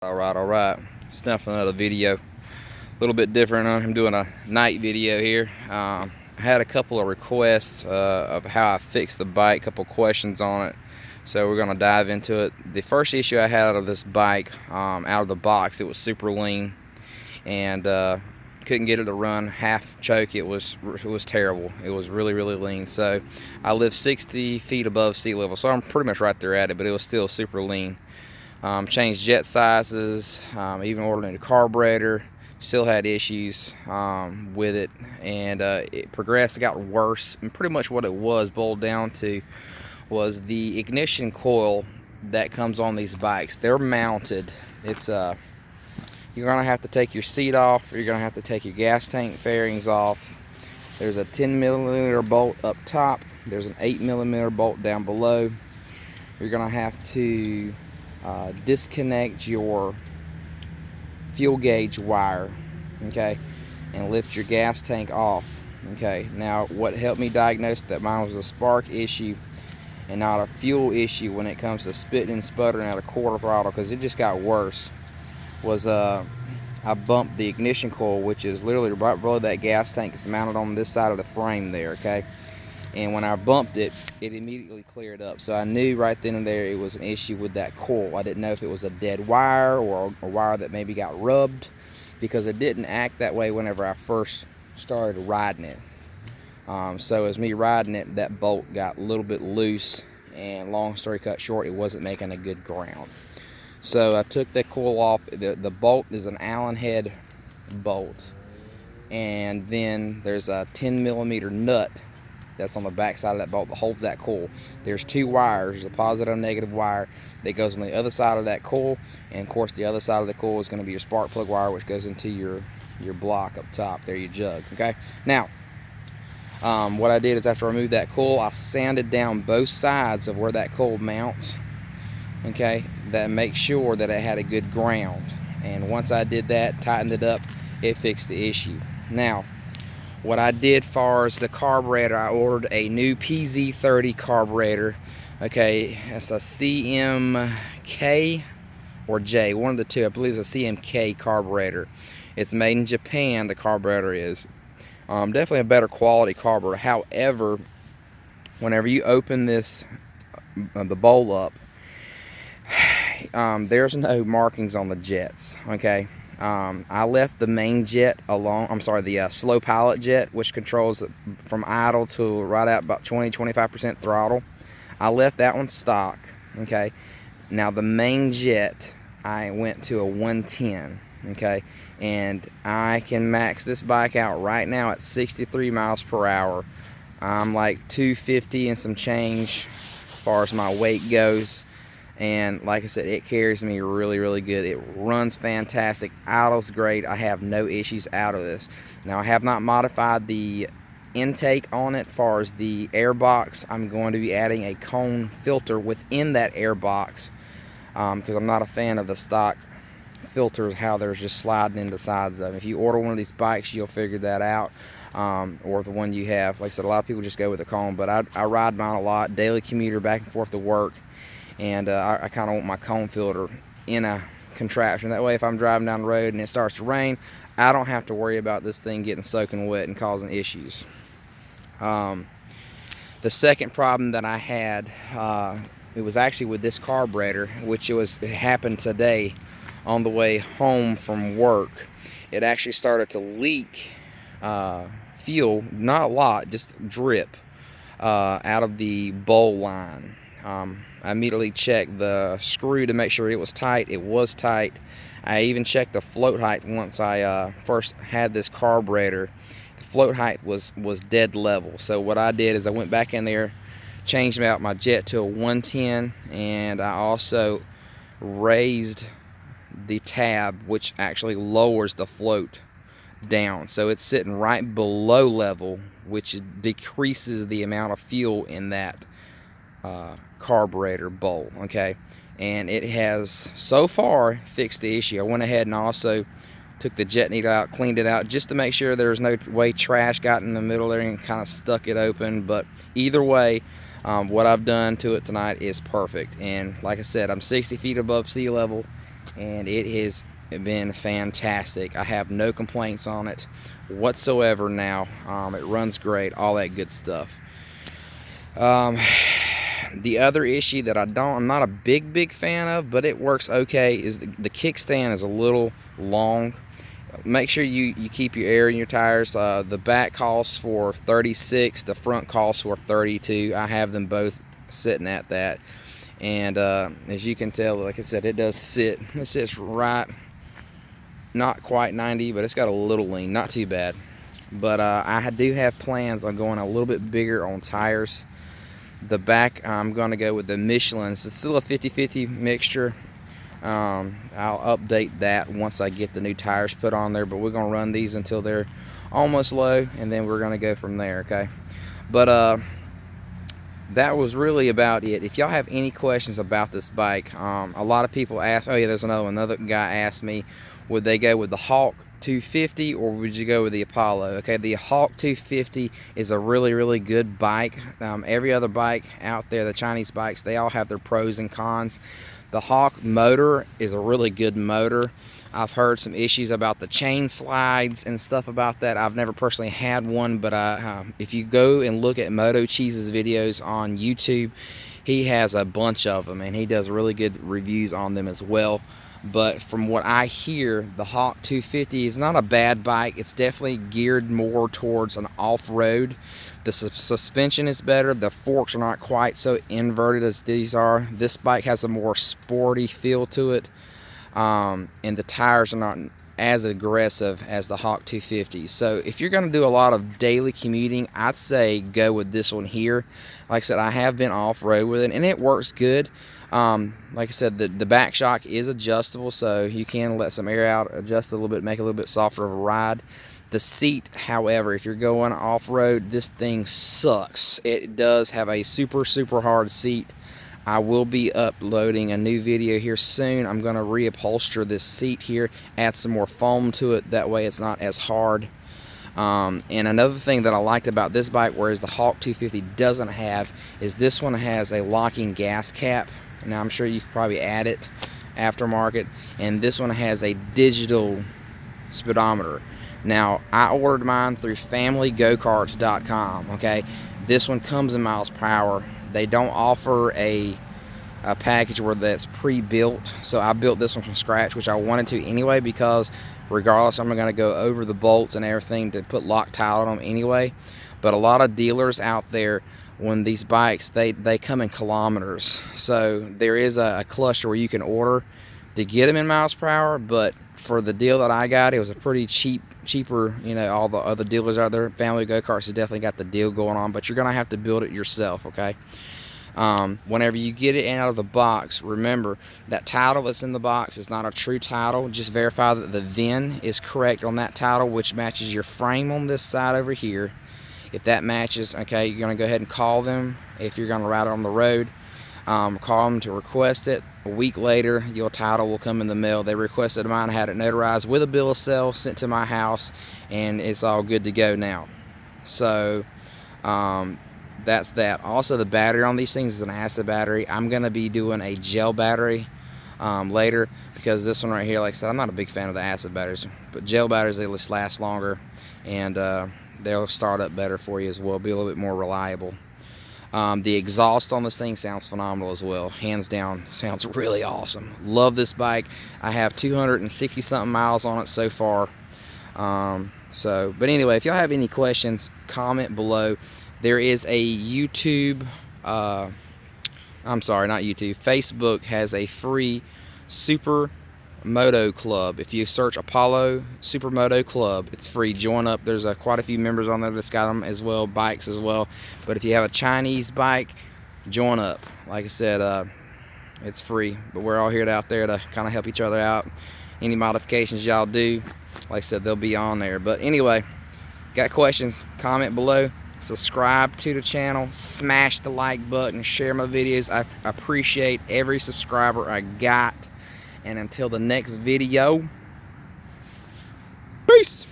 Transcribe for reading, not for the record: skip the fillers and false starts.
All right. It's definitely another video. A little bit different. I'm doing a night video here. I had a couple of requests of how I fixed the bike, a couple questions on it. So we're going to dive into it. The first issue I had out of this bike, out of the box, it was super lean and couldn't get it to run half choke. It was terrible. It was really lean. So I live 60 feet above sea level, so I'm pretty much right there at it, but it was still super lean. Changed jet sizes, even ordered a new carburetor. Still had issues with it, and it progressed. It got worse, and pretty much what it was boiled down to was the ignition coil that comes on these bikes. They're mounted. It's you're gonna have to take your seat off. You're gonna have to take your gas tank fairings off. There's a 10mm bolt up top. There's an 8mm bolt down below. You're gonna have to disconnect your fuel gauge wire, okay, and lift your gas tank off. Okay, now what helped me diagnose that mine was a spark issue and not a fuel issue when it comes to spitting and sputtering at a quarter throttle, because it just got worse, was I bumped the ignition coil, which is literally right below that gas tank. It's mounted on this side of the frame there, okay? And when I bumped it, it immediately cleared up. So I knew right then and there it was an issue with that coil. I didn't know if it was a dead wire or a wire that maybe got rubbed, because it didn't act that way whenever I first started riding it. So as me riding it, that bolt got a little bit loose, and long story cut short, it wasn't making a good ground. So I took that coil off. The bolt is an Allen head bolt, and then there's a 10mm nut that's on the back side of that bolt that holds that coil. There's two wires, a positive and negative wire that goes on the other side of that coil, and of course the other side of the coil is going to be your spark plug wire, which goes into your block up top there, your jug. Okay, now what I did is, after I removed that coil, I sanded down both sides of where that coil mounts, okay, that makes sure that it had a good ground. And once I did that, tightened it up, it fixed the issue. Now what I did far as the carburetor, I ordered a new PZ30 carburetor. Okay, it's a CMK or J, one of the two. I believe it's a CMK carburetor. It's made in Japan, the carburetor is. Definitely a better quality carburetor. However, whenever you open this, the bowl up, there's no markings on the jets, okay? I left the main jet alone. I'm sorry, the slow pilot jet, which controls from idle to right at about 20-25% throttle. I left that one stock, okay? Now the main jet, I went to a 110, okay? And I can max this bike out right now at 63 miles per hour. I'm like 250 and some change as far as my weight goes. And like I said, it carries me really good. It runs fantastic. Idle's great. I have no issues out of this. Now, I have not modified the intake on it. As far as the air box, I'm going to be adding a cone filter within that air box, because I'm not a fan of the stock filters, how they're just sliding in the sides of them. If you order one of these bikes, you'll figure that out. Or the one you have. Like I said, a lot of people just go with the cone, but I ride mine a lot. Daily commuter, back and forth to work. And I kind of want my cone filter in a contraption. That way, if I'm driving down the road and it starts to rain, I don't have to worry about this thing getting soaking wet and causing issues. The second problem that I had, it was actually with this carburetor, which it happened today on the way home from work. It actually started to leak fuel, not a lot, just drip out of the bowl line. I immediately checked the screw to make sure it was tight. It was tight. I even checked the float height once I first had this carburetor. The float height was dead level. So what I did is I went back in there, changed out my jet to a 110, and I also raised the tab, which actually lowers the float down. So it's sitting right below level, which decreases the amount of fuel in that carburetor bowl, okay? And it has so far fixed the issue. I went ahead and also took the jet needle out, cleaned it out, just to make sure there's no way trash got in the middle there and kind of stuck it open. But either way, what I've done to it tonight is perfect. And like I said, I'm 60 feet above sea level, and it has been fantastic. I have no complaints on it whatsoever now. It runs great, all that good stuff. The other issue that I'm not a big fan of, but it works okay, is the kickstand is a little long. Make sure you keep your air in your tires. The back calls for 36, the front calls for 32. I have them both sitting at that, and as you can tell, like I said, it does sit. It sits right, not quite 90, but it's got a little lean, not too bad. But I do have plans on going a little bit bigger on tires. The back, I'm going to go with the Michelin's. It's still a 50-50 mixture. I'll update that once I get the new tires put on there, but we're going to run these until they're almost low, and then we're going to go from there, okay? But that was really about it. If y'all have any questions about this bike, a lot of people ask, oh yeah, there's another one. Another guy asked me, would they go with the Hawk 250 or would you go with the Apollo? Okay, the Hawk 250 is a really good bike. Every other bike out there, the Chinese bikes, they all have their pros and cons. The Hawk motor is a really good motor. I've heard some issues about the chain slides and stuff about that. I've never personally had one, but if you go and look at Moto Cheese's videos on YouTube, he has a bunch of them and he does really good reviews on them as well. But from what I hear, the Hawk 250 is not a bad bike. It's definitely geared more towards an off-road. The suspension is better. The forks are not quite so inverted as these are. This bike has a more sporty feel to it. And the tires are not as aggressive as the Hawk 250. So if you're going to do a lot of daily commuting, I'd say go with this one here. Like I said, I have been off-road with it and it works good. Like I said, the back shock is adjustable, so you can let some air out, adjust a little bit, make it a little bit softer of a ride. The seat, however, if you're going off-road, this thing sucks. It does have a super hard seat. I will be uploading a new video here soon. I'm going to reupholster this seat here, add some more foam to it, that way it's not as hard. And another thing that I liked about this bike, whereas the Hawk 250 doesn't have, is this one has a locking gas cap. Now I'm sure you could probably add it aftermarket, and this one has a digital speedometer. Now I ordered mine through FamilyGoKarts.com. Okay, this one comes in miles per hour. They don't offer a package where that's pre-built, so I built this one from scratch, which I wanted to anyway, because regardless, I'm going to go over the bolts and everything to put Loctite on them anyway. But a lot of dealers out there, when these bikes, they come in kilometers, so there is a cluster where you can order to get them in miles per hour. But for the deal that I got, it was a pretty cheaper. You know, all the other dealers out there, Family Go-Karts has definitely got the deal going on, but you're gonna have to build it yourself, okay? Whenever you get it out of the box, remember that title that's in the box is not a true title. Just verify that the VIN is correct on that title, which matches your frame on this side over here. If that matches, okay, you're going to go ahead and call them if you're going to ride it on the road. Call them to request it. A week later, your title will come in the mail. They requested mine. I had it notarized with a bill of sale sent to my house, and it's all good to go now. So that's that. Also, the battery on these things is an acid battery. I'm going to be doing a gel battery later, because this one right here, like I said, I'm not a big fan of the acid batteries, but gel batteries, they just last longer, and they'll start up better for you as well, be a little bit more reliable. The exhaust on this thing sounds phenomenal as well. Hands down, sounds really awesome. Love this bike. I have 260 something miles on it so far. But anyway, if y'all have any questions, comment below. There is a YouTube, I'm sorry, not YouTube, Facebook has a free Super Moto Club. If you search Apollo Super Moto Club, it's free. Join up. There's quite a few members on there that's got them as well, bikes as well. But if you have a Chinese bike, join up. Like I said, it's free, but we're all here out there to kind of help each other out. Any modifications y'all do, like I said, they'll be on there. But anyway, got questions, comment below. Subscribe to the channel, smash the like button, share my videos. I appreciate every subscriber I got. And until the next video, peace.